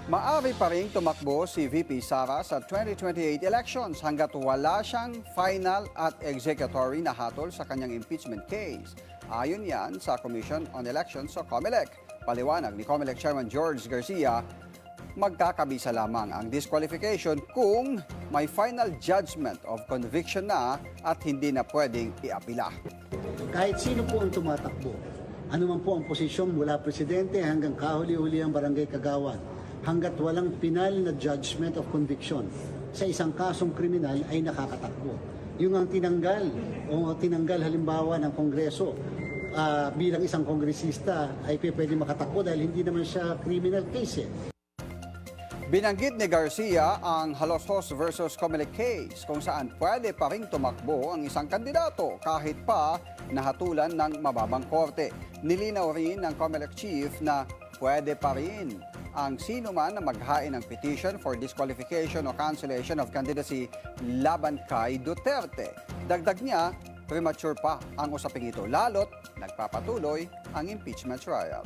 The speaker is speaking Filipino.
Maaari pa ring tumakbo si VP Sara sa 2028 elections hanggat wala siyang final at executory na hatol sa kanyang impeachment case. Ayon yan sa Commission on Elections o COMELEC. Paliwanag ni COMELEC Chairman George Garcia, magkakabisa lamang ang disqualification kung may final judgment of conviction na at hindi na pwedeng iapila. Kahit sino po ang tumatakbo, anuman po ang posisyon mula presidente hanggang kahuli-huli ang barangay kagawan, hanggat walang final na judgment of conviction sa isang kasong kriminal ay nakakatakbo. Yung ang tinanggal halimbawa ng Kongreso bilang isang kongresista ay pwede makatakbo dahil hindi naman siya criminal case. Binanggit ni Garcia ang Halosos versus Comelec case kung saan pwede pa ring tumakbo ang isang kandidato kahit pa nahatulan ng mababang korte. Nilinaw rin ng Comelec chief na pwede pa rin ang sino man na maghain ng petition for disqualification o cancellation of candidacy laban kay Duterte. Dagdag niya, premature pa ang usaping ito lalo't nagpapatuloy ang impeachment trial.